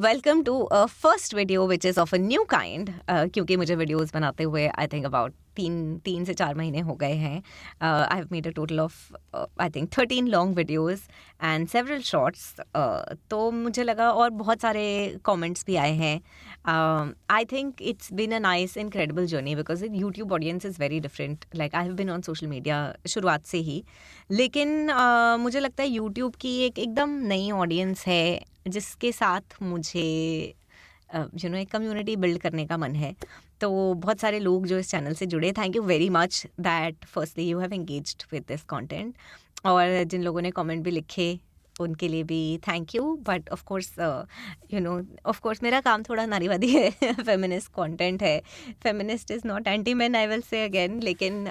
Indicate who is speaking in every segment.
Speaker 1: Welcome to a first video which is of a new kind, क्योंकि मुझे videos बनाते हुए आई थिंक अबाउट तीन से 4 महीने हो गए हैं. I have made a total of I think 13 long videos and several shorts. तो मुझे लगा, और बहुत सारे कमेंट्स भी आए हैं. I think it's been a nice incredible journey because YouTube audience is very different. Like I have been on social media शुरुआत से ही, लेकिन मुझे लगता है यूट्यूब की एक एकदम नई ऑडियंस है जिसके साथ मुझे एक कम्युनिटी बिल्ड करने का मन है. तो बहुत सारे लोग जो इस चैनल से जुड़े, thank you very much that firstly you have engaged with this content. और जिन लोगों ने कमेंट भी लिखे उनके लिए भी thank you. But of course मेरा काम थोड़ा नारीवादी है. फेमिनिस्ट कंटेंट है. Feminist is not anti man, I will say again. लेकिन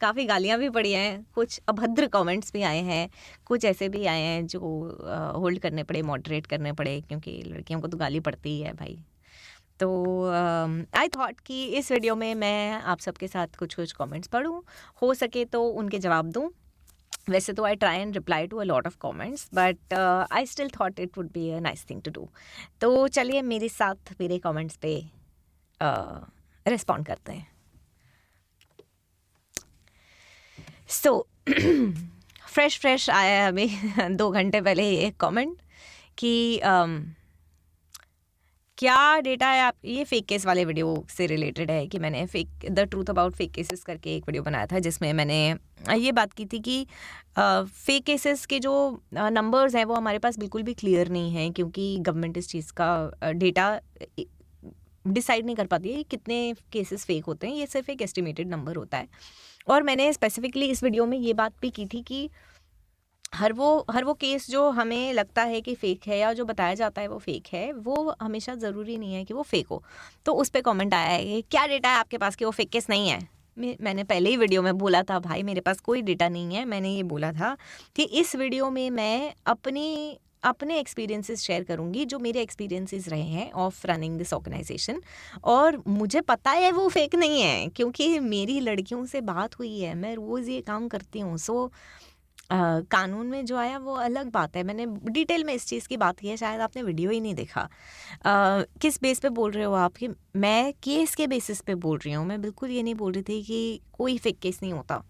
Speaker 1: काफ़ी गालियाँ भी पड़ी हैं, कुछ अभद्र कमेंट्स भी आए हैं, कुछ ऐसे भी आए हैं जो होल्ड करने पड़े, मॉडरेट करने पड़े, क्योंकि लड़कियों को तो गाली पड़ती ही है भाई. तो आई थॉट कि इस वीडियो में मैं आप सबके साथ कुछ कमेंट्स पढ़ूँ, हो सके तो उनके जवाब दूँ. वैसे तो I try and reply to a lot of comments, but I still thought it would be a nice thing to do. तो चलिए मेरे साथ मेरे कमेंट्स पे रिस्पॉन्ड करते हैं. सो फ्रेश आया है अभी 2 घंटे पहले ही एक कमेंट कि क्या डेटा है आप. ये फेक केस वाले वीडियो से रिलेटेड है कि मैंने the truth about fake cases करके एक वीडियो बनाया था, जिसमें मैंने ये बात की थी कि फेक केसेस के जो नंबर्स हैं वो हमारे पास बिल्कुल भी क्लियर नहीं हैं, क्योंकि गवर्नमेंट इस चीज़ का डेटा डिसाइड नहीं कर पाती है कितने केसेस फेक होते हैं. ये सिर्फ एक एस्टिमेटेड नंबर होता है. और मैंने स्पेसिफिकली इस वीडियो में ये बात भी की थी कि हर वो केस जो हमें लगता है कि फ़ेक है या जो बताया जाता है वो फ़ेक है, वो हमेशा ज़रूरी नहीं है कि वो फ़ेक हो. तो उस पे कमेंट आया है कि क्या डेटा है आपके पास कि वो फ़ेक केस नहीं है. मैंने पहले ही वीडियो में बोला था भाई मेरे पास कोई डेटा नहीं है. मैंने ये बोला था कि इस वीडियो में मैं अपने एक्सपीरियंसेस शेयर करूंगी, जो मेरे एक्सपीरियंसेस रहे हैं ऑफ रनिंग दिस ऑर्गेनाइजेशन. और मुझे पता है वो फेक नहीं है, क्योंकि मेरी लड़कियों से बात हुई है, मैं रोज़ ये काम करती हूँ. सो कानून में जो आया वो अलग बात है. मैंने डिटेल में इस चीज़ की बात की है, शायद आपने वीडियो ही नहीं देखा. किस बेस पे बोल रहे हो आप कि मैं केस के बेसिस पे बोल रही हूँ. मैं बिल्कुल ये नहीं बोल रही थी कि कोई फेक केस नहीं होता.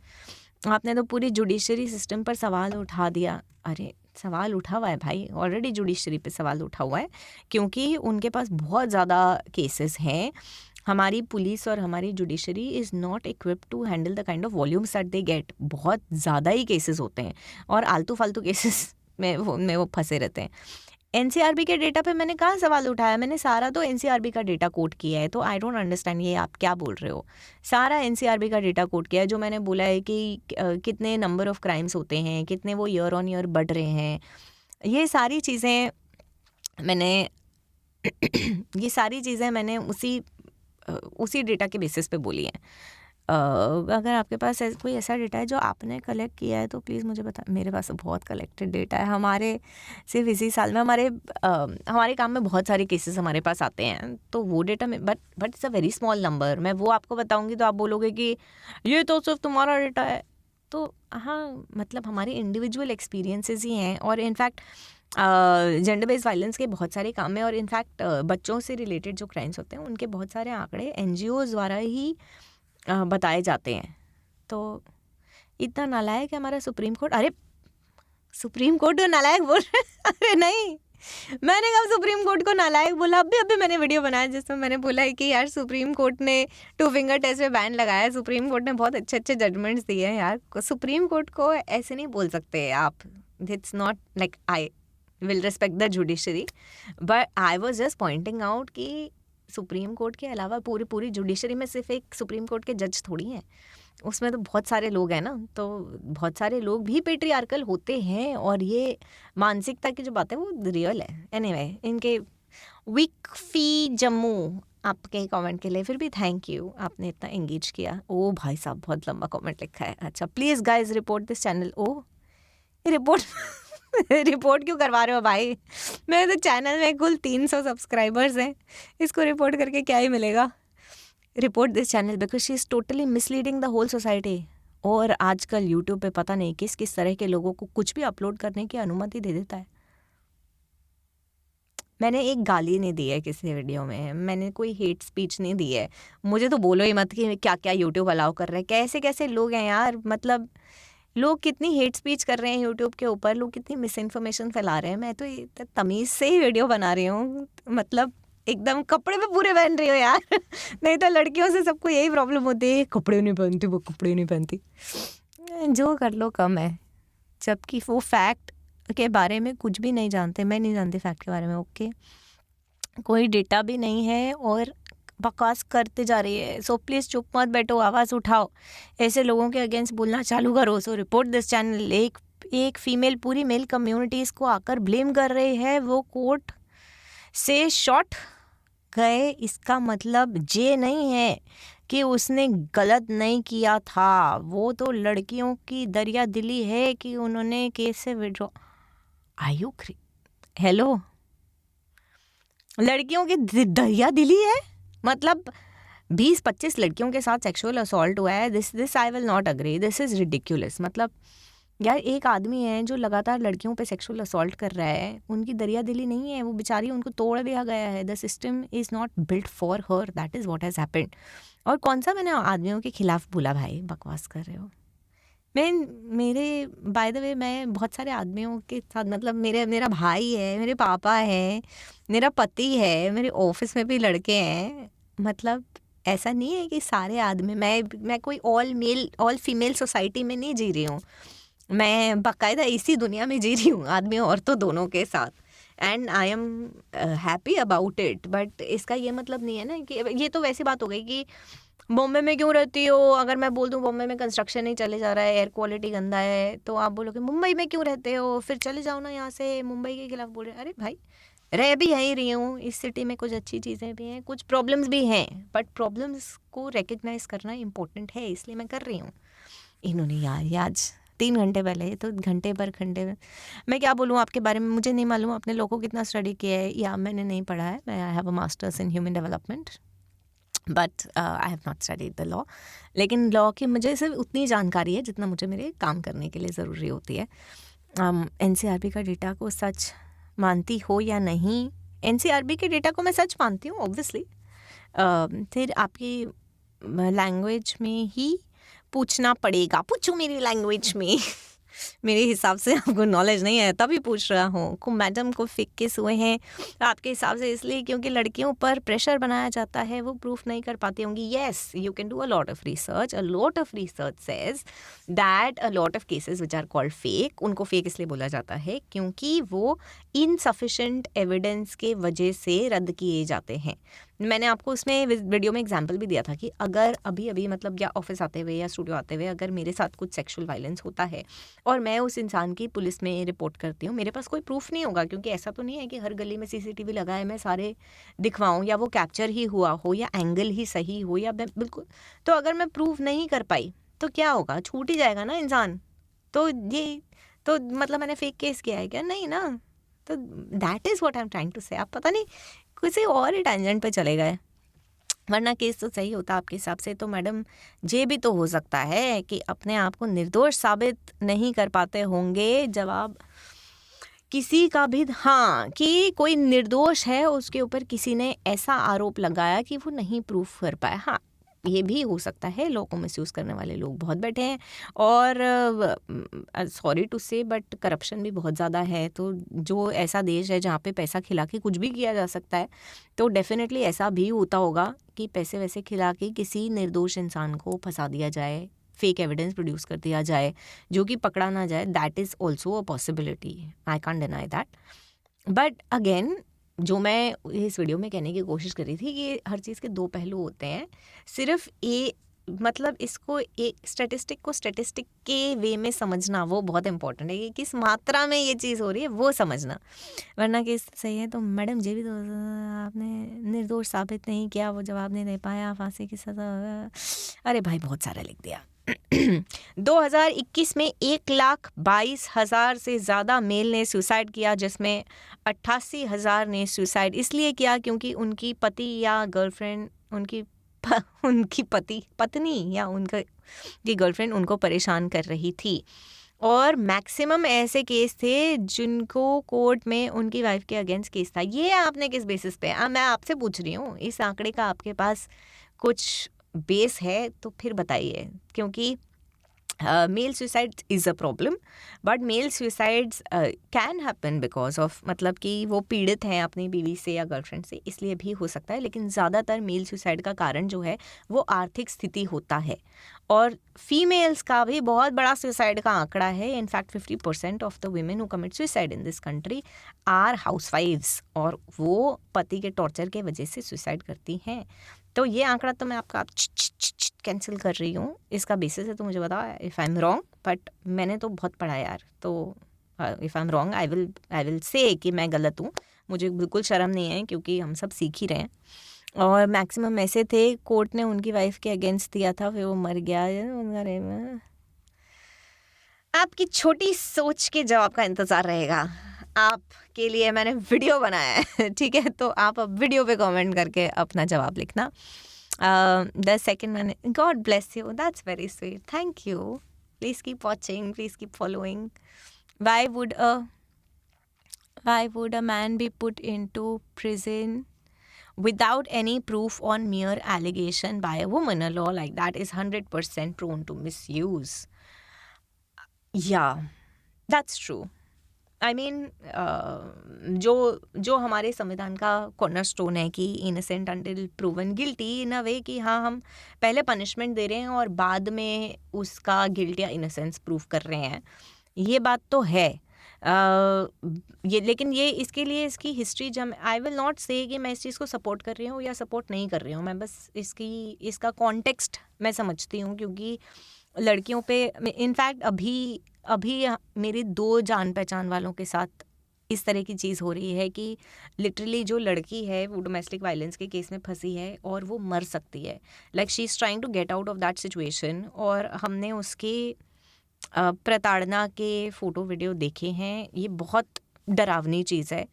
Speaker 1: आपने तो पूरी जुडिशरी सिस्टम पर सवाल उठा दिया. अरे सवाल उठा हुआ है भाई, ऑलरेडी जुडिशरी पे सवाल उठा हुआ है, क्योंकि उनके पास बहुत ज़्यादा केसेस हैं. हमारी पुलिस और हमारी judiciary is not equipped to handle the kind of volumes that they get. बहुत ज़्यादा ही केसेस होते हैं और आलतू फालतू केसेस में वो फंसे रहते हैं. एनसीआरबी के डेटा पे मैंने कहाँ सवाल उठाया. मैंने सारा तो एनसीआरबी का डेटा कोट किया है. तो आई डोंट अंडरस्टैंड ये आप क्या बोल रहे हो. सारा एनसीआरबी का डेटा कोट किया है. जो मैंने बोला है कि कितने नंबर ऑफ क्राइम्स होते हैं, कितने वो ईयर ऑन ईयर बढ़ रहे हैं, ये सारी चीज़ें मैंने उसी डेटा के बेसिस पे बोली है. अगर आपके पास कोई ऐसा डेटा है जो आपने कलेक्ट किया है तो प्लीज़ मुझे बता. मेरे पास तो बहुत कलेक्टेड डेटा है. हमारे सिर्फ इसी साल में हमारे काम में बहुत सारे केसेस हमारे पास आते हैं. तो वो डेटा में but it's a very small number. मैं वो आपको बताऊंगी तो आप बोलोगे कि ये तो सिर्फ तुम्हारा डेटा है. तो हाँ, मतलब हमारे इंडिविजुअल एक्सपीरियंसेस ही हैं. और इनफैक्ट जेंडर बेस्ड वायलेंस के बहुत सारे काम हैं. और इनफैक्ट बच्चों से रिलेटेड जो क्राइम्स होते हैं उनके बहुत सारे आंकड़े एनजीओज़ द्वारा ही बताए जाते हैं. तो इतना नालायक है हमारा सुप्रीम कोर्ट. अरे सुप्रीम कोर्ट को नालायक बोल रहे अरे नहीं, मैंने कब सुप्रीम कोर्ट को नालायक बोला. अभी मैंने वीडियो बनाया जिसमें मैंने बोला है कि यार सुप्रीम कोर्ट ने 2 फिंगर टेस्ट पे बैन लगाया है. सुप्रीम कोर्ट ने बहुत अच्छे जजमेंट्स दिए हैं यार. सुप्रीम कोर्ट को ऐसे नहीं बोल सकते आप. It's not like I will respect the judiciary, but I was just pointing out कि सुप्रीम कोर्ट के अलावा पूरी जुडिशरी में सिर्फ एक सुप्रीम कोर्ट के जज थोड़ी हैं, उसमें तो बहुत सारे लोग हैं ना. तो बहुत सारे लोग भी पेट्रियार्कल होते हैं. और ये मानसिकता की जो बात है वो रियल है. एनीवे, इनके वीक फी जम्मू आपके कमेंट के लिए फिर भी थैंक यू, आपने इतना एंगेज किया. ओ भाई साहब बहुत लंबा कमेंट लिखा है. अच्छा, please guys report this channel. Oh report report क्यों करवा रहे हो भाई. मेरे तो चैनल में कुल 300 सब्सक्राइबर्स हैं. इसको रिपोर्ट करके क्या ही मिलेगा. Report this channel because she is totally misleading the whole society. और आजकल यूट्यूब पे पता नहीं किस तरह के लोगों को कुछ भी अपलोड करने की अनुमति दे देता है. मैंने एक गाली नहीं दी है किसी वीडियो में, मैंने कोई हेट स्पीच नहीं दी है। मुझे तो बोलो ही मत कि क्या क्या यूट्यूब अलाउ कर रहे हैं, कैसे कैसे लोग हैं यार। मतलब लोग कितनी हेट स्पीच कर रहे हैं यूट्यूब के ऊपर, लोग कितनी मिस इन्फॉर्मेशन फैला रहे हैं। मैं तो तमीज़ से ही वीडियो बना रही हूँ, मतलब एकदम कपड़े पे पूरे पहन रही हो यार। नहीं तो लड़कियों से सबको यही प्रॉब्लम होती है, कपड़े नहीं पहनती, वो कपड़े नहीं पहनती। जो कर लो कम है, जबकि वो फैक्ट के बारे में कुछ भी नहीं जानते। मैं नहीं जानती फैक्ट के बारे में, ओके। कोई डेटा भी नहीं है और बकवास करते जा रही है। सो प्लीज़ चुप मत बैठो, आवाज़ उठाओ, ऐसे लोगों के अगेंस्ट बोलना चालू करो। सो रिपोर्ट दिस चैनल। एक फीमेल पूरी मेल कम्युनिटीज़ को आकर ब्लेम कर रही है, वो कोर्ट से शॉट गए। इसका मतलब ये नहीं है कि उसने गलत नहीं किया था, वो तो लड़कियों की दरिया दिली है कि उन्होंने केस से विड्रॉ। आयु हेलो, लड़कियों की दरिया दिली है, मतलब 20-25 लड़कियों के साथ सेक्सुअल असॉल्ट हुआ है। This I will not agree, this is ridiculous. मतलब यार एक आदमी है जो लगातार लड़कियों पे सेक्सुअल असॉल्ट कर रहा है, उनकी दरिया दिली नहीं है, वो बेचारी, उनको तोड़ दिया गया है। The system is not built for her, that is what has happened. और कौन सा मैंने आदमियों के खिलाफ बोला, भाई बकवास कर रहे हो। मेरे बाय द वे मैं बहुत सारे आदमियों के साथ, मतलब मेरा भाई है, मेरे पापा है, मेरा पति है, मेरे ऑफिस में भी लड़के हैं। मतलब ऐसा नहीं है कि सारे आदमी, मैं कोई ऑल फीमेल सोसाइटी में नहीं जी रही हूँ। मैं बाकायदा इसी दुनिया में जी रही हूँ, आदमी औरतों दोनों के साथ, and I am happy about it. But इसका ये मतलब नहीं है ना कि ये तो वैसी बात हो गई कि बॉम्बे में क्यों रहती हो। अगर मैं बोल दूँ बॉम्बे में कंस्ट्रक्शन नहीं चले जा रहा है, एयर क्वालिटी गंदा है, तो आप बोलोगे मुंबई में क्यों रहते हो, फिर चले जाओ ना यहाँ से। मुंबई के खिलाफ बोल रहे, अरे भाई रह भी यहीं रही हूँ, इस सिटी में कुछ अच्छी चीज़ें भी हैं, कुछ प्रॉब्लम्स भी हैं, बट प्रॉब्लम्स को रिकग्नाइज करना इम्पोर्टेंट है, इसलिए मैं कर रही हूँ। इन्होंने यार ये आज 3 घंटे पहले, तो घंटे पर घंटे में मैं क्या बोलूँ आपके बारे में, मुझे नहीं मालूम आपने लोगों को कितना स्टडी किया है, या मैंने नहीं पढ़ा है। मैं I have a masters in human development, but I have not studied the law. लेकिन लॉ की मुझे सिर्फ उतनी जानकारी है जितना मुझे मेरे काम करने के लिए ज़रूरी होती है। NCRB का डेटा को सच मानती हो या नहीं, NCRB के डेटा को मैं सच मानती हूँ ऑब्वियसली। फिर आपकी लैंग्वेज में ही पूछना पड़ेगा, पूछो मेरी लैंग्वेज में। मेरे हिसाब से आपको नॉलेज नहीं है तभी पूछ रहा हूँ। को मैडम को फेक केस हुए हैं आपके हिसाब से इसलिए क्योंकि लड़कियों पर प्रेशर बनाया जाता है, वो प्रूफ नहीं कर पाती होंगी। Yes, you can do a lot of research. A lot of research says that a lot of cases which are called fake, उनको फेक इसलिए बोला जाता है क्योंकि वो इनसफिशेंट एविडेंस के वजह से रद्द किए जाते हैं। मैंने आपको उसमें वीडियो में एग्जांपल भी दिया था कि अगर अभी मतलब या ऑफिस आते हुए या स्टूडियो आते हुए अगर मेरे साथ कुछ सेक्सुअल वायलेंस होता है और मैं उस इंसान की पुलिस में रिपोर्ट करती हूँ, मेरे पास कोई प्रूफ नहीं होगा, क्योंकि ऐसा तो नहीं है कि हर गली में CCTV लगा है, मैं सारे दिखवाऊँ, या वो कैप्चर ही हुआ हो, या एंगल ही सही हो, या बिल्कुल। तो अगर मैं प्रूफ नहीं कर पाई तो क्या होगा, छूट ही जाएगा ना इंसान। तो ये तो मतलब मैंने फेक केस किया है क्या? नहीं ना। तो that is what I am trying to say. आप पता नहीं किसी और ही टेंजेंट पे चले गए, वरना केस तो सही होता आपके हिसाब से। तो मैडम ये भी तो हो सकता है कि अपने आप को निर्दोष साबित नहीं कर पाते होंगे। जवाब किसी का भी हाँ कि कोई निर्दोष है, उसके ऊपर किसी ने ऐसा आरोप लगाया कि वो नहीं प्रूफ कर पाया। हाँ, ये भी हो सकता है, लोगों को मिसयूज़ करने वाले लोग बहुत बैठे हैं, और सॉरी टू से बट करप्शन भी बहुत ज़्यादा है। तो जो ऐसा देश है जहाँ पे पैसा खिला के कुछ भी किया जा सकता है, तो डेफिनेटली ऐसा भी होता होगा कि पैसे वैसे खिला के किसी निर्दोष इंसान को फंसा दिया जाए, फेक एविडेंस प्रोड्यूस कर दिया जाए जो कि पकड़ा ना जाए। That is also a possibility, I can't deny that. But again, जो मैं इस वीडियो में कहने की कोशिश कर रही थी कि हर चीज़ के 2 पहलू होते हैं। सिर्फ मतलब इसको एक स्टैटिस्टिक को स्टैटिस्टिक के वे में समझना वो बहुत इंपॉर्टेंट है कि किस मात्रा में ये चीज़ हो रही है वो समझना, वरना केस सही है तो मैडम ये भी तो आपने निर्दोष साबित नहीं किया, वो जवाब नहीं दे पाया, फांसी की सज़ा। अरे भाई बहुत सारा लिख दिया। 2021 में 1,22,000 से ज़्यादा मेल ने सुसाइड किया, जिसमें 88,000 ने सुसाइड इसलिए किया क्योंकि उनकी पति या गर्लफ्रेंड, उनकी पत्नी या उनकी गर्लफ्रेंड उनको परेशान कर रही थी। और मैक्सिमम ऐसे केस थे जिनको कोर्ट में उनकी वाइफ के अगेंस्ट केस था। ये आपने किस बेसिस पे? मैं आपसे पूछ रही हूँ, इस आंकड़े का आपके पास कुछ बेस है तो फिर बताइए, क्योंकि male suicide is a problem, but male suicides can happen because of, मतलब कि वो पीड़ित हैं अपनी बीवी से या गर्लफ्रेंड से, इसलिए भी हो सकता है। लेकिन ज़्यादातर मेल सुसाइड का कारण जो है वो आर्थिक स्थिति होता है। और फीमेल्स का भी बहुत बड़ा सुसाइड का आंकड़ा है। In fact 50% of the women who commit suicide in this country are हाउसवाइफ्स, और वो पति के टॉर्चर के वजह से सुसाइड करती हैं। तो ये आंकड़ा तो मैं आपका कैंसिल कर रही हूँ, इसका बेसिस है तो मुझे बताओ if I am wrong, but मैंने तो बहुत पढ़ा यार, तो if I am wrong I will say कि मैं गलत हूँ। मुझे बिल्कुल शर्म नहीं है, क्योंकि हम सब सीख ही रहे हैं। और मैक्सिमम ऐसे थे, कोर्ट ने उनकी वाइफ के अगेंस्ट दिया था, फिर वो मर गया। आपकी छोटी सोच के जवाब का इंतज़ार रहेगा। आपके लिए मैंने वीडियो बनाया है, ठीक है? तो आप अब वीडियो पे कमेंट करके अपना जवाब लिखना। The second one, God bless you. That's very sweet. Thank you. Please keep watching. Please keep following. Why would a man be put into prison without any proof on mere allegation by a woman? A law like that is 100% prone to misuse. Yeah, that's true. I mean जो हमारे संविधान का cornerstone है कि innocent until proven guilty, इन अ वे कि हाँ, हम पहले पनिशमेंट दे रहे हैं और बाद में उसका गिल्ट या इनोसेंस प्रूव कर रहे हैं, ये बात तो है। ये लेकिन ये इसके लिए इसकी हिस्ट्री, जब आई विल नॉट से कि मैं इस चीज़ को सपोर्ट कर रही हूँ या सपोर्ट नहीं कर रही हूँ, मैं बस इसका कॉन्टेक्स्ट मैं समझती हूँ, क्योंकि लड़कियों पे इनफैक्ट अभी मेरे 2 जान पहचान वालों के साथ इस तरह की चीज़ हो रही है कि लिटरली जो लड़की है वो डोमेस्टिक वायलेंस के केस में फंसी है और वो मर सकती है। Like she is trying to get out of that situation, और हमने उसके प्रताड़ना के फ़ोटो वीडियो देखे हैं। ये बहुत डरावनी चीज़ है,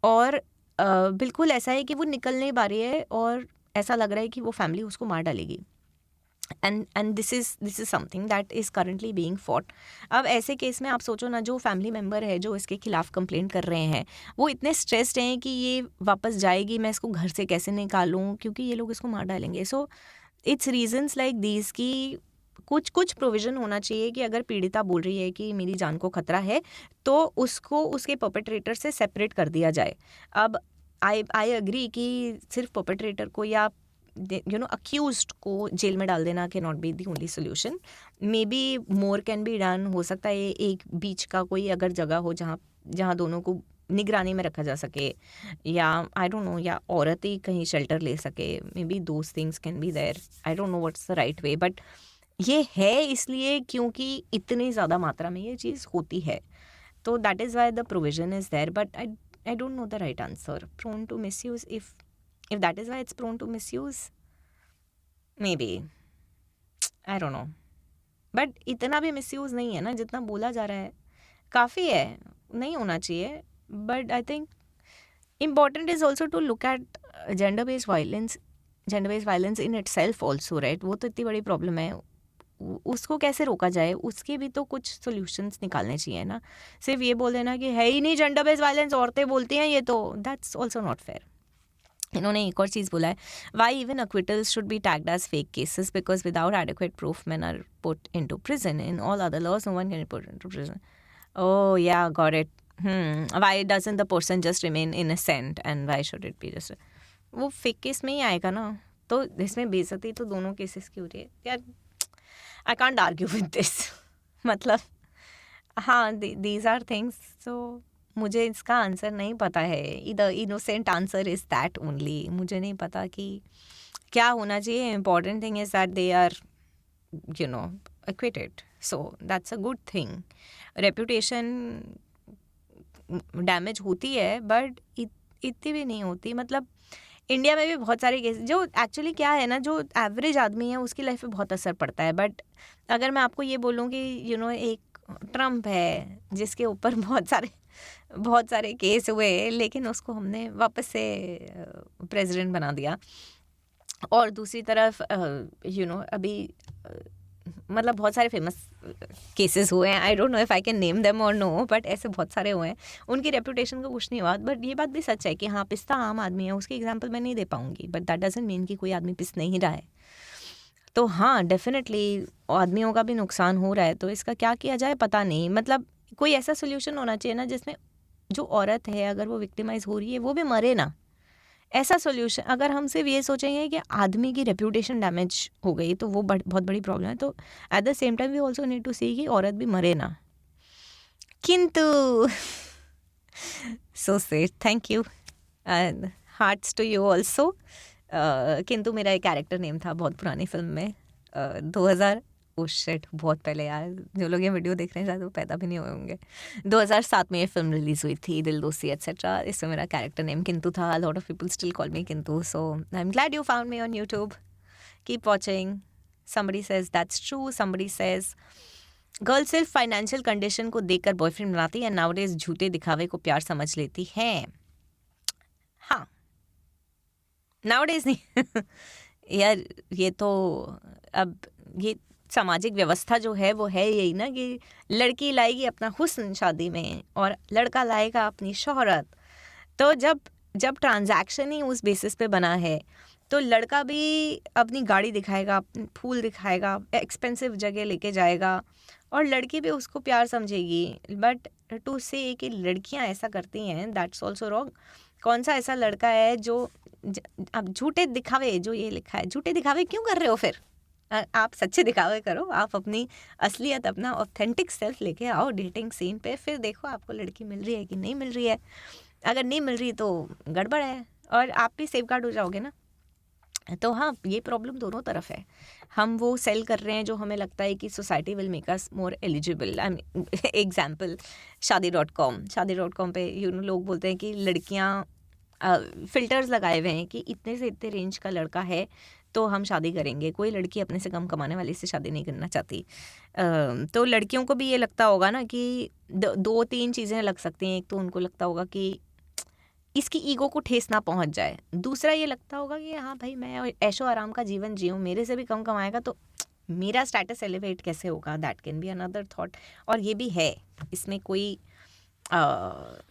Speaker 1: और बिल्कुल ऐसा है कि वो निकल नहीं पा रही है, और ऐसा लग रहा है कि वो फैमिली उसको मार डालेगी। And this is something that is currently being fought. अब ऐसे केस में आप सोचो ना, जो फैमिली मेम्बर है जो इसके खिलाफ कंप्लेंट कर रहे हैं, वो इतने स्ट्रेस्ड हैं कि ये वापस जाएगी, मैं इसको घर से कैसे निकालूं, क्योंकि ये लोग इसको मार डालेंगे। So it's reasons like these की कुछ प्रोविज़न होना चाहिए कि अगर पीड़िता बोल रही है कि मेरी जान को खतरा है, तो उसको उसके परपेट्रेटर से सेपरेट कर दिया जाए। अब आई एग्री कि सिर्फ परपेट्रेटर को या अक्यूज्ड को जेल में डाल देना can not be the only solution. May be more can be done. हो सकता है एक बीच का कोई अगर जगह हो जहाँ दोनों को निगरानी में रखा जा सके, या आई डोंट नो, या औरत ही कहीं शेल्टर ले सके। Maybe those things can be there. I don't know what's the right way, but ये है इसलिए क्योंकि इतनी ज़्यादा मात्रा में ये चीज़ होती है, तो that is why the provision is there. But I don't know the right answer. Prone to misuse, if that is why it's prone to misuse, maybe, I don't know, but इतना भी misuse नहीं है ना जितना बोला जा रहा है। काफ़ी है, नहीं होना चाहिए, but I think important is also to look at gender-based violence in itself also, right? वो तो इतनी बड़ी प्रॉब्लम है, उसको कैसे रोका जाए, उसके भी तो कुछ सॉल्यूशंस निकालने चाहिए ना। सिर्फ ये बोल देना कि है ही नहीं जेंडर बेस्ड वायलेंस, औरतें बोलती हैं ये, तो दैट्स ऑल्सो नॉट फेयर। इन्होंने एक और चीज़ बोला है, why even acquittals should be tagged as fake cases because without adequate proof men are put into prison. In all other laws no one can be put into prison. Oh yeah, got it. Why doesn't the person just remain innocent and why should it be just वो fake case में ही आएगा ना, तो इसमें बेइज्जती तो दोनों cases की हो रही है यार। I can't argue with this. मतलब हाँ, दीज आर थिंग्स। सो मुझे इसका आंसर नहीं पता है। The innocent answer is that only. मुझे नहीं पता कि क्या होना चाहिए। Important thing is that they are acquitted, so that's a good thing. Reputation damage होती है, बट इतनी भी नहीं होती। मतलब इंडिया में भी बहुत सारे केस जो एक्चुअली क्या है ना, जो एवरेज आदमी है उसकी लाइफ पे बहुत असर पड़ता है। बट अगर मैं आपको ये बोलूँ कि एक ट्रम्प है जिसके ऊपर बहुत सारे केस हुए, लेकिन उसको हमने वापस से प्रेसिडेंट बना दिया, और दूसरी तरफ अभी मतलब बहुत सारे फेमस केसेस हुए हैं, आई don't know if I can name them और नो, बट ऐसे बहुत सारे हुए हैं, उनकी रेपुटेशन को कुछ नहीं हुआ। बट ये बात भी सच है कि हाँ, पिसता आम आदमी है, उसकी एग्जाम्पल मैं नहीं दे पाऊंगी, बट दैट डजंट मीन कि कोई आदमी पिस नहीं रहा है। तो हाँ, डेफिनेटली आदमियों का भी नुकसान हो रहा है, तो इसका क्या किया जाए पता नहीं। मतलब कोई ऐसा सोल्यूशन होना चाहिए ना जिसमें जो औरत है अगर वो विक्टिमाइज हो रही है वो भी मरे ना। ऐसा सोल्यूशन, अगर हम सिर्फ ये सोचेंगे कि आदमी की रेप्यूटेशन डैमेज हो गई तो वो बहुत बड़ी प्रॉब्लम है, तो at the same time we also need to see कि औरत भी मरे ना। Kintu so said, thank you and hearts to you also. Kintu मेरा एक कैरेक्टर नेम था बहुत पुरानी फिल्म में, 2000 शिट बहुत पहले यार, जो लोग ये वीडियो देख रहे हैं शायद वो पैदा भी नहीं हुए होंगे। 2007 में ये फिल्म रिलीज हुई थी, दिल दोस्ती एटसेट्रा। इसमें मेरा कैरेक्टर नेम किंतु था। Lot of people still call me Kintu, so I am glad you found me on YouTube. Keep watching. somebody says that's true, somebody says girl सिर्फ फाइनेंशियल कंडीशन को देखकर बॉयफ्रेंड बनाती है, नाउडेज झूठे दिखावे को प्यार समझ लेती है। हाँ, नाउडेज नहीं यार, ये तो अब ये सामाजिक व्यवस्था जो है वो है यही ना कि लड़की लाएगी अपना हुस्न शादी में और लड़का लाएगा अपनी शोहरत। तो जब जब ट्रांजैक्शन ही उस बेसिस पे बना है तो लड़का भी अपनी गाड़ी दिखाएगा, फूल दिखाएगा, एक्सपेंसिव जगह लेके जाएगा और लड़की भी उसको प्यार समझेगी। बट टू से कि लड़कियां ऐसा करती हैं, दैट्स ऑल्सो रॉन्ग। कौन सा ऐसा लड़का है जो अब झूठे दिखावे, जो ये लिखा है झूठे दिखावे क्यों कर रहे हो? फिर आप सच्चे दिखावे करो, आप अपनी असलियत, अपना ऑथेंटिक सेल्फ लेके आओ डेटिंग सीन पे, फिर देखो आपको लड़की मिल रही है कि नहीं मिल रही है। अगर नहीं मिल रही तो गड़बड़ है और आप भी सेफ गार्ड हो जाओगे ना। तो हाँ, ये प्रॉब्लम दोनों तरफ है। हम वो सेल कर रहे हैं जो हमें लगता है कि society will make us more eligible. I mean example शादी.com पे लोग बोलते हैं कि लड़कियाँ फ़िल्टर्स लगाए हुए हैं कि इतने से इतने रेंज का लड़का है तो हम शादी करेंगे। कोई लड़की अपने से कम कमाने वाली से शादी नहीं करना चाहती। तो लड़कियों को भी ये लगता होगा ना कि दो तीन चीज़ें लग सकती हैं। एक तो उनको लगता होगा कि इसकी ईगो को ठेस ना पहुंच जाए। दूसरा ये लगता होगा कि हाँ भाई, मैं ऐशो आराम का जीवन जीऊँ, मेरे से भी कम कमाएगा तो मेरा स्टेटस एलिवेट कैसे होगा। That can be another thought. और ये भी है, इसमें कोई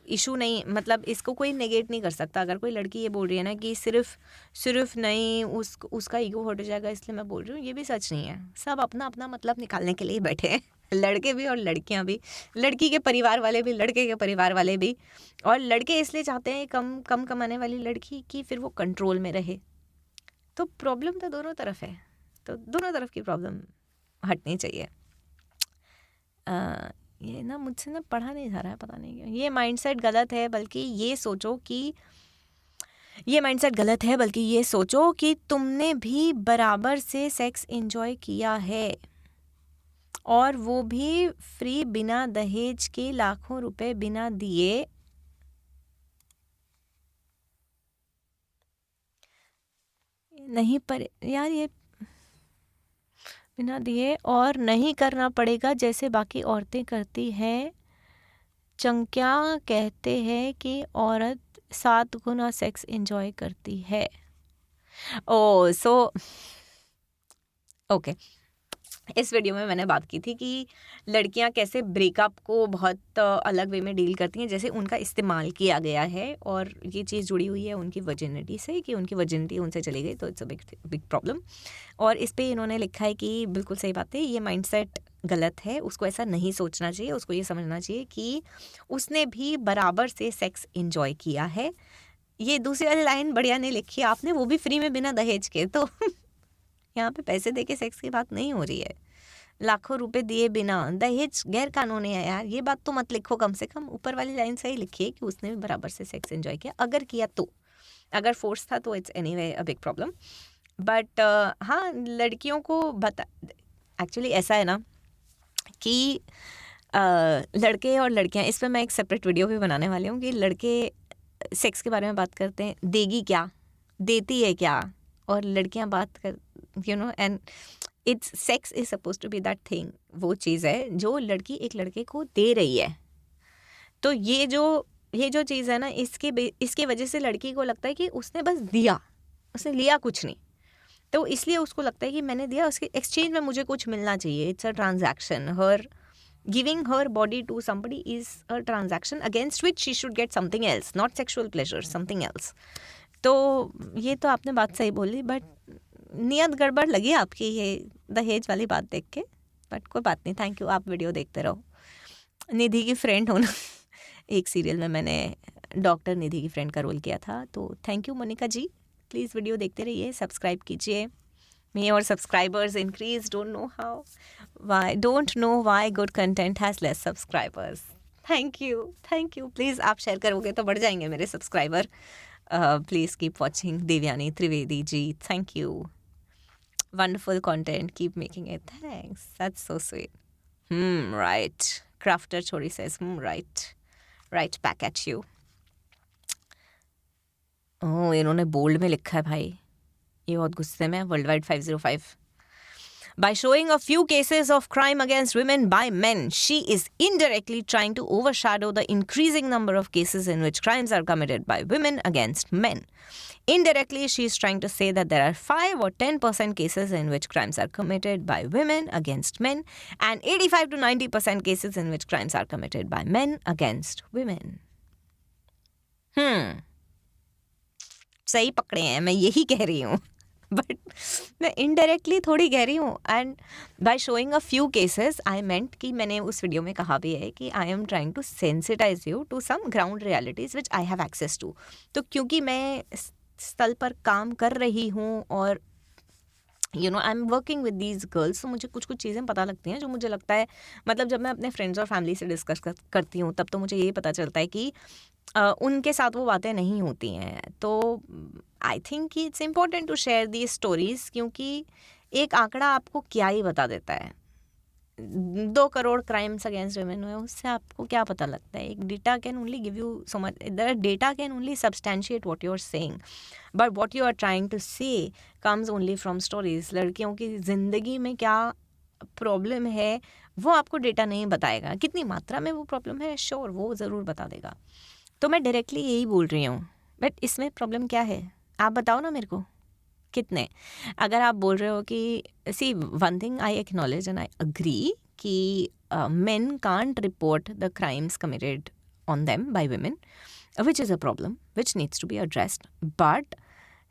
Speaker 1: इशू नहीं, मतलब इसको कोई नेगेट नहीं कर सकता। अगर कोई लड़की ये बोल रही है ना कि सिर्फ नहीं उसका ईगो हट जाएगा इसलिए मैं बोल रही हूँ, ये भी सच नहीं है। सब अपना अपना मतलब निकालने के लिए बैठे हैं, लड़के भी और लड़कियां भी, लड़की के परिवार वाले भी, लड़के के परिवार वाले भी। और लड़के इसलिए चाहते हैं कम कमाने वाली लड़की कि फिर वो कंट्रोल में रहे। तो प्रॉब्लम तो दोनों तरफ है, तो दोनों तरफ की प्रॉब्लम हटनी चाहिए। ये ना मुझसे ना पढ़ा नहीं जा रहा है, पता नहीं क्यों। ये माइंडसेट गलत है, बल्कि ये सोचो कि तुमने भी बराबर से सेक्स एंजॉय किया है, और वो भी फ्री, बिना दहेज के, लाखों रुपए बिना दिए। नहीं पर यार, ये बिना दिए और नहीं करना पड़ेगा जैसे बाकी औरतें करती हैं। चंक्या कहते हैं कि औरत 7 गुना सेक्स एंजॉय करती है। ओ सो ओके, इस वीडियो में मैंने बात की थी कि लड़कियां कैसे ब्रेकअप को बहुत अलग वे में डील करती हैं, जैसे उनका इस्तेमाल किया गया है और ये चीज़ जुड़ी हुई है उनकी वर्जिनिटी से, कि उनकी वर्जिनिटी उनसे चली गई, तो इट्स अ बिग प्रॉब्लम। और इस पे इन्होंने लिखा है कि बिल्कुल सही बात है, ये माइंडसेट गलत है, उसको ऐसा नहीं सोचना चाहिए। उसको ये समझना चाहिए कि उसने भी बराबर से सेक्स इंजॉय किया है। ये दूसरी वाली लाइन बढ़िया नहीं लिखी आपने, वो भी फ्री में बिना दहेज के। तो यहाँ पे पैसे देके सेक्स की बात नहीं हो रही है, लाखों रुपए दिए बिना। दहेज गैर कानूनी है यार, ये बात तो मत लिखो। कम से कम ऊपर वाली लाइन सही लिखिए कि उसने भी बराबर से सेक्स एंजॉय किया, अगर किया तो। अगर फोर्स था तो it's anyway a big problem. But हाँ, लड़कियों को एक्चुअली ऐसा है ना कि लड़के और लड़कियां, इस पर मैं एक सेपरेट वीडियो भी बनाने वाली हूँ कि लड़के सेक्स के बारे में बात करते हैं, देगी क्या, देती है क्या, और लड़कियां बात कर and it's sex is suppose to be that thing. वो चीज़ है जो लड़की एक लड़के को दे रही है। तो ये जो चीज़ है ना, इसके वजह से लड़की को लगता है कि उसने बस दिया, उसने लिया कुछ नहीं। तो इसलिए उसको लगता है कि मैंने दिया, उसके एक्सचेंज में मुझे कुछ मिलना चाहिए. It's a transaction. Her giving her body to somebody is a transaction against which she should get something else, not sexual pleasure, something else. तो ये तो आपने बात सही बोली, बट नियत गड़बड़ लगी आपकी ये दहेज वाली बात देख के. बट कोई बात नहीं, थैंक यू, आप वीडियो देखते रहो. निधि की फ्रेंड होना एक सीरियल में मैंने डॉक्टर निधि की फ्रेंड का रोल किया था. तो thank you Monica ji. Please video देखते रहिए, सब्सक्राइब कीजिए. May your subscribers increase. Don't know why good content has less subscribers. Thank you. Please आप शेयर करोगे तो बढ़ जाएंगे मेरे subscriber. Please keep watching. Devyani Trivedi ji, thank you. Wonderful content. Keep making it. Thanks. That's so sweet. Right. Crafter Chori says, right. Right back at you. Oh, इन्होंने bold में लिखा है भाई. ये बहुत गुस्से में. World wide 505. By showing a few cases of crime against women by men, she is indirectly trying to overshadow the increasing number of cases in which crimes are committed by women against men. Indirectly, she is trying to say that there are 5 or 10% cases in which crimes are committed by women against men, and 85 to 90% cases in which crimes are committed by men against women. सही पकड़े हैं, मैं यही कह रही हूँ. But मैं indirectly थोड़ी कह रही हूँ. And by showing a few cases I meant कि मैंने उस वीडियो में कहा भी है कि I am trying to sensitize you to some ground realities which I have access to. तो क्योंकि मैं स्थल पर काम कर रही हूँ और I am working with these girls, तो मुझे कुछ चीज़ें पता लगती हैं जो मुझे लगता है, मतलब जब मैं अपने फ्रेंड्स और फैमिली से डिस्कस करती हूँ तब तो मुझे ये पता चलता है कि उनके साथ वो बातें नहीं होती हैं. तो आई थिंक कि it's important to share the stories, क्योंकि एक आंकड़ा आपको क्या ही बता देता है. 2 करोड़ क्राइम्स अगेंस्ट वुमेन हुए, उससे आपको क्या पता लगता है. एक data can only give you so much, the data can only substantiate what you are saying, but what you are trying to say comes only from stories. लड़कियों की ज़िंदगी में क्या प्रॉब्लम है वो आपको डेटा नहीं बताएगा. कितनी मात्रा में वो प्रॉब्लम है, श्योर वो ज़रूर बता देगा. तो मैं डायरेक्टली यही बोल रही हूँ, बट इसमें प्रॉब्लम क्या है आप बताओ ना मेरे को. कितने, अगर आप बोल रहे हो कि see one thing I acknowledge and I agree कि men can't report the crimes committed on them by women, which is a problem which needs to be addressed. But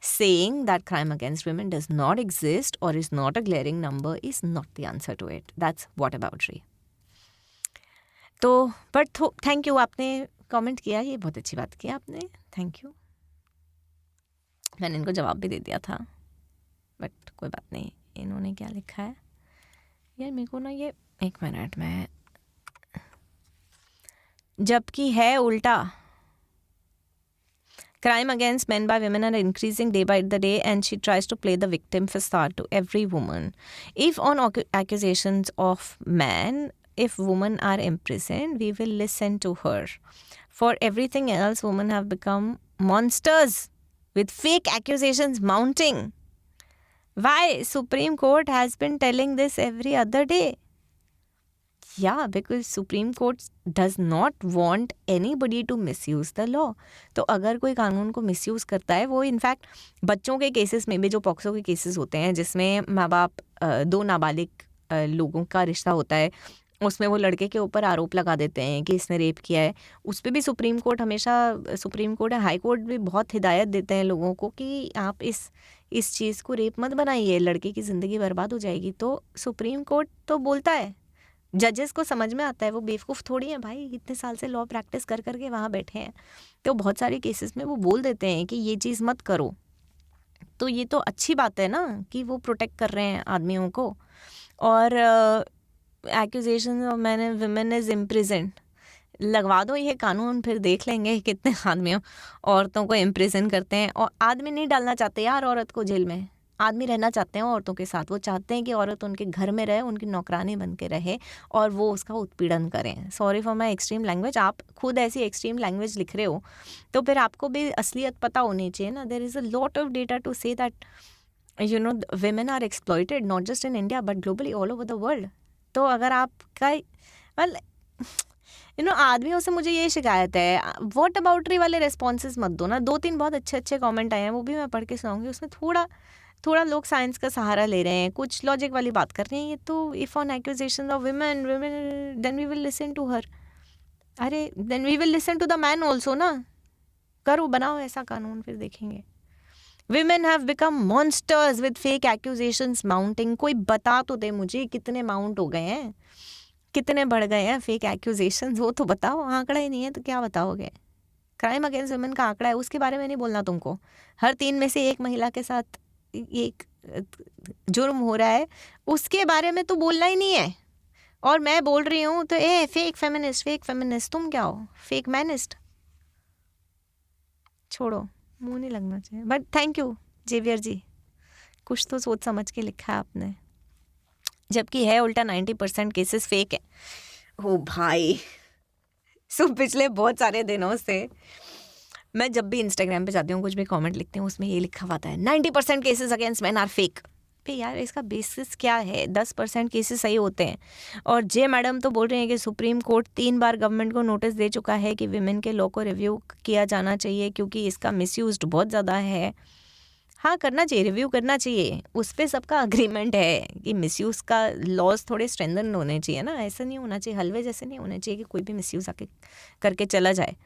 Speaker 1: saying that crime against women does not exist or is not a glaring number is not the answer to it. That's whataboutery. तो but thank you, आपने comment किया, ये बहुत अच्छी बात की आपने, thank you. मैंने इनको जवाब भी दे दिया था, बट कोई बात नहीं. इन्होंने क्या लिखा है यार मेरे को ना, ये 1 मिनट में, जबकि है उल्टा. Crime against men by women are increasing day by the day, and she tries to play the victim facade to every woman. If on accusations of men, if women are imprisoned, we will listen to her. For everything else, women have become monsters with fake accusations mounting. Why? Supreme Court has been telling this every other day. Yeah, because Supreme Court does not want anybody to misuse the law. तो अगर कोई कानून को misuse करता है, वो in fact बच्चों के केसेस में भी, जो पॉक्सो के केसेस होते हैं जिसमें माँ बाप 2 नाबालिग लोगों का रिश्ता होता है, उसमें वो लड़के के ऊपर आरोप लगा देते हैं कि इसने रेप किया है. उस पर भी सुप्रीम कोर्ट हमेशा, सुप्रीम कोर्ट हाई कोर्ट भी बहुत हिदायत देते हैं लोगों को कि आप इस चीज़ को रेप मत बनाइए, लड़के की ज़िंदगी बर्बाद हो जाएगी. तो सुप्रीम कोर्ट तो बोलता है, जजेस को समझ में आता है, वो बेवकूफ़ थोड़ी है भाई, इतने साल से लॉ प्रैक्टिस कर करके वहाँ बैठे हैं. तो बहुत सारे केसेस में वो बोल देते हैं कि ये चीज़ मत करो. तो ये तो अच्छी बात है ना कि वो प्रोटेक्ट कर रहे हैं आदमियों को. और accusation of man and women is imprison, लगवा दो ये कानून, फिर देख लेंगे कितने आदमियों औरतों को इम्प्रिजन करते हैं. और आदमी नहीं डालना चाहते यार औरत को जेल में, आदमी रहना चाहते हैं औरतों के साथ. वो चाहते हैं कि औरत उनके घर में रहे, उनकी नौकरानी बन के रहे और वो उसका उत्पीड़न करें. Sorry for my extreme language, आप खुद ऐसी एक्सट्रीम लैंग्वेज लिख रहे हो तो फिर आपको भी असलियत पता होनी चाहिए ना. There is a lot of data to say that women are exploited not just in India but globally all over the world. तो अगर आपका आदमियों से मुझे ये शिकायत है, वॉट अबाउटरी वाले रिस्पॉन्सेज मत दो ना. 2-3 बहुत अच्छे कमेंट आए हैं, वो भी मैं पढ़ के सुनाऊंगी. उसमें थोड़ा लोग साइंस का सहारा ले रहे हैं, कुछ लॉजिक वाली बात कर रहे हैं, ये तो if on accusation of women then we will listen to her. अरे then we will listen to the man also ना। करो, बनाओ ऐसा कानून, फिर देखेंगे। Women have become monsters with fake accusations mounting। कोई बता तो दे मुझे कितने माउंट हो गए हैं, कितने बढ़ गए हैं फेक एक्यूजेशंस, वो तो बताओ। आंकड़ा ही नहीं है तो क्या बताओगे? क्राइम अगेंस्ट वुमेन का आंकड़ा है, उसके बारे में नहीं बोलना तुमको। हर 3 में से 1 महिला के साथ एक जुर्म हो रहा है, उसके बारे में तो बोलना ही नहीं है। और मैं बोल रही हूँ तो फेक फेमिनिस्ट, तुम क्या हो? फेक मैनिस्ट। छोड़ो, मुंह नहीं लगना चाहिए। बट थैंक यू जेवियर जी, कुछ तो सोच समझ के लिखा है आपने, जबकि है उल्टा 90% केसेस फेक है। ओ भाई, पिछले बहुत सारे दिनों से मैं जब भी इंस्टाग्राम पे जाती हूँ, कुछ भी कमेंट लिखती हूँ, उसमें ये लिखा हुआ है 90% cases against man are fake. पे यार, इसका बेसिस क्या है? 10% केसेस सही होते हैं। और जे मैडम तो बोल रहे हैं कि सुप्रीम कोर्ट 3 बार गवर्नमेंट को नोटिस दे चुका है कि विमेन के लॉ को रिव्यू किया जाना चाहिए, क्योंकि इसका मिसयूज बहुत ज़्यादा है। हाँ, करना चाहिए, रिव्यू करना चाहिए, उस पर सबका अग्रीमेंट है कि मिसयूज़ का लॉज थोड़े स्ट्रेंथन होने चाहिए ना। ऐसा नहीं होना चाहिए, हलवे जैसे नहीं होने चाहिए कि कोई भी मिसयूज़ आके करके चला जाए।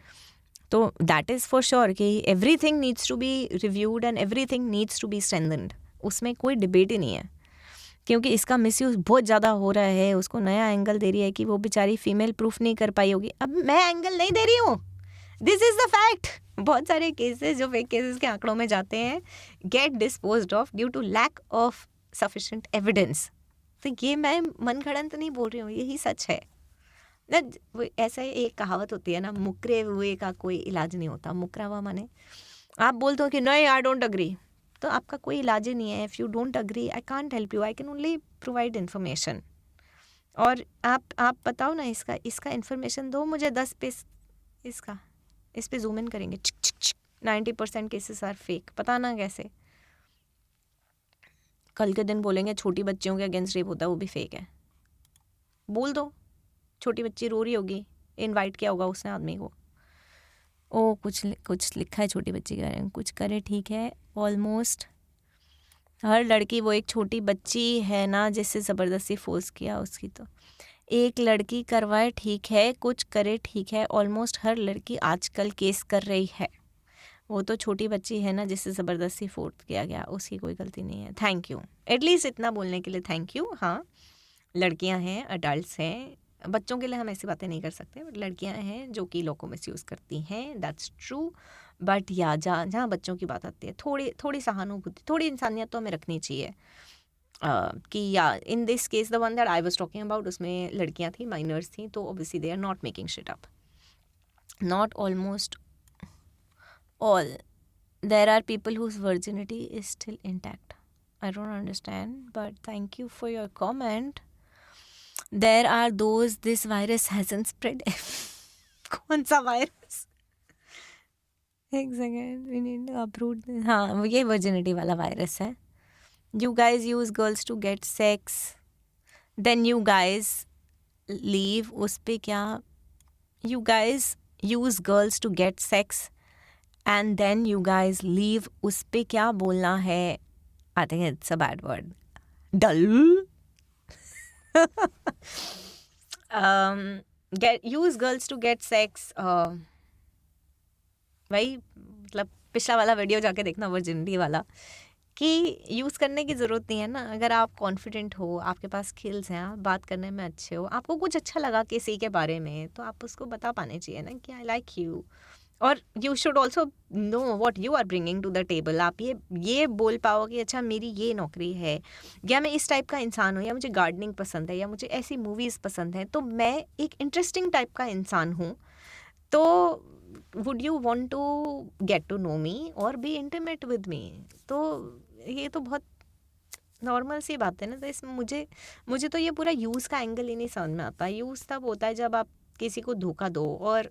Speaker 1: तो दैट इज़ फॉर श्योर कि everything needs to be reviewed and everything needs to be strengthened, उसमें कोई डिबेट ही नहीं है। क्योंकि इसका मिसयूज़ बहुत ज़्यादा हो रहा है, उसको नया एंगल दे रही है कि वो बेचारी फीमेल प्रूफ नहीं कर पाई होगी। अब मैं एंगल नहीं दे रही हूँ, दिस इज़ द फैक्ट। बहुत सारे केसेस जो फेक केसेस के आंकड़ों में जाते हैं get disposed of due to lack of sufficient evidence. तो ये मैं मनगढ़ंत नहीं बोल रही हूँ, यही सच है ना। ऐसा एक कहावत होती है ना, मुकरे हुए का कोई इलाज नहीं होता। मुकरा हुआ माने आप बोलते हो कि नहीं आई डोंट अग्री, तो आपका कोई इलाज ही नहीं है। If you don't agree I can't help you, I can only provide information. और आप बताओ ना, इसका इन्फॉर्मेशन दो मुझे 10 पे। इस पे जूम इन करेंगे, 90% केसेस आर फेक। पता ना कैसे, कल के दिन बोलेंगे छोटी बच्चियों के अगेंस्ट रेप होता है, वो भी फेक है। बोल दो, छोटी बच्ची रो रही होगी, इनवाइट किया होगा उसने आदमी को, ओ कुछ लिखा है छोटी बच्ची के बारे में, कुछ करे ठीक है। ऑलमोस्ट हर लड़की, वो एक छोटी बच्ची है ना जिससे ज़बरदस्ती फोर्स किया उसकी, तो एक लड़की करवाए ठीक है, कुछ करे ठीक है। ऑलमोस्ट हर लड़की आजकल केस कर रही है। वो तो छोटी बच्ची है ना जिससे ज़बरदस्ती फोर्स किया गया, उसकी कोई गलती नहीं है। थैंक यू, एटलीस्ट इतना बोलने के लिए थैंक यू। हाँ, लड़कियां हैं, अडल्ट्स हैं, बच्चों के लिए हम ऐसी बातें नहीं कर सकते, बट लड़कियां हैं जो कि लॉ को मिसयूज़ करती हैं, दैट्स ट्रू। बट या जहाँ बच्चों की बात आती है, थोड़ी सहानुभूति, थोड़ी इंसानियत तो हमें रखनी चाहिए। कि या in this case the one that I was talking about, उसमें लड़कियां थी, माइनर्स थी, तो obviously they are not making shit up. Not almost all, there are people whose virginity is still intact. I don't understand, but thank you for your comment. There are those this virus hasn't spread. कौन सा virus? एक second, we need to uproot this. हाँ, ये virginity वाला virus है। You guys use girls to get sex, then you guys leave, उस पे क्या? You guys use girls to get sex and then you guys leave, उस पे क्या बोलना है? I think it's a bad word. Dull. Use girls to get sex. वही, मतलब पिछला वाला वीडियो जाके देखना, वर्जिनिटी वाला, कि यूज़ करने की ज़रूरत नहीं है ना। अगर आप कॉन्फिडेंट हो, आपके पास स्किल्स हैं, आप बात करने में अच्छे हो, आपको कुछ अच्छा लगा किसी के बारे में, तो आप उसको बता पाने चाहिए ना कि आई लाइक यू। और you should also know what you are bringing to the table. आप ये बोल पाओ कि अच्छा मेरी ये नौकरी है, या मैं इस टाइप का इंसान हूँ, या मुझे गार्डनिंग पसंद है, या मुझे ऐसी मूवीज़ पसंद हैं, तो मैं एक इंटरेस्टिंग टाइप का इंसान हूँ। तो would you want to get to know me और बी इंटीमेट विद मी? तो ये तो बहुत नॉर्मल सी बात है ना। तो इसमें मुझे तो ये पूरा यूज़ का एंगल ही नहीं समझ में आता। यूज़ तब होता है जब आप किसी को धोखा दो, और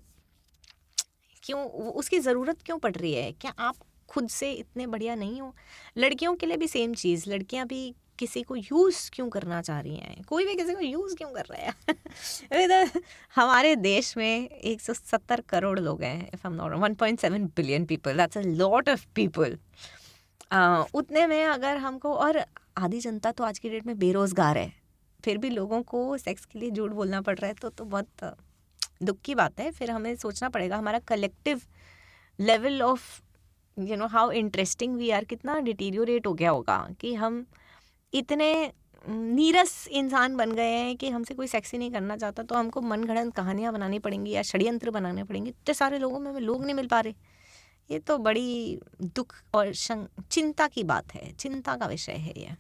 Speaker 1: क्यों उसकी ज़रूरत क्यों पड़ रही है? क्या आप खुद से इतने बढ़िया नहीं हो? लड़कियों के लिए भी सेम चीज़, लड़कियां भी किसी को यूज़ क्यों करना चाह रही हैं? कोई भी किसी को यूज़ क्यों कर रहा है? हमारे देश में 170 करोड़ लोग हैं, if I am not 1.7 billion people, that's a lot of people. उतने में अगर हमको, और आधी जनता तो आज की डेट में बेरोज़गार है, फिर भी लोगों को सेक्स के लिए झूठ बोलना पड़ रहा है, तो बहुत दुःख की बात है। फिर हमें सोचना पड़ेगा हमारा collective level of how interesting we are कितना डिटीरियोरेट हो गया होगा कि हम इतने नीरस इंसान बन गए हैं कि हमसे कोई सेक्स ही नहीं करना चाहता, तो हमको मनगढ़ंत कहानियाँ बनानी पड़ेंगी या षड्यंत्र बनाने पड़ेंगे। इतने सारे लोगों में हमें लोग नहीं मिल पा रहे। ये तो बड़ी दुख और चिंता की बात है, चिंता का विषय है ये।